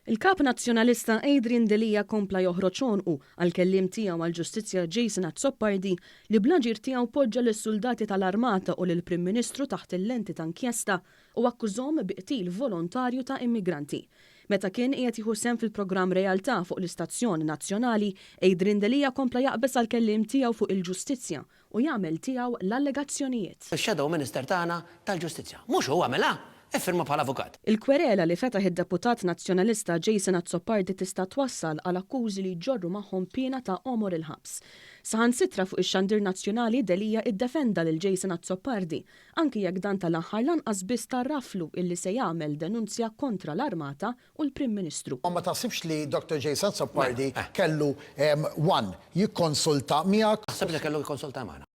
Il-kap nazzjonalista Adrian Delija kompla joħroġ ċonqu għal-kellim tiegħu għall-Ġustizzja Jason Azzopardi li bl-aġir tiegħu poġġa lis-soldati tal-Armata u lill-Prim Ministru taħt il-lenti ta' inkjesta u akkużhom biqtil volontarju ta' immigranti. Meta kien qiegħed jieħu sehem fil-programm Realtà fuq l-Istazzjon Nazzjonali, Adrian Delija kompla jaqbes għal-kellim tiegħu fuq il-ġustizzja u jagħmel tiegħu l-allegazzjonijiet. Ix-Shadow Minister tagħna tal-Ġustizzja. Mhux huwa għamilha, iffirma bħala avukat. Il-kwerela li fetaħ id-deputat nazzjonalista Jason Azzopardi tista' twassal għal akkużi li jġorru magħhom pena ta' omor il-ħabs. Saħansitra fuq ix-Xandir Nazzjonali Delija iddefenda lil Jason Azzopardi, anki jekk dan tal-aħħar lanqas biss tarraflu illi se jagħmel denunzja kontra l-Armata u l-Prim Ministru. Ma taħsibx li Dr. Jason Azzopardi kellu jikkonsulta miegħek? Naħseb li kellu jikkonsulta magħna.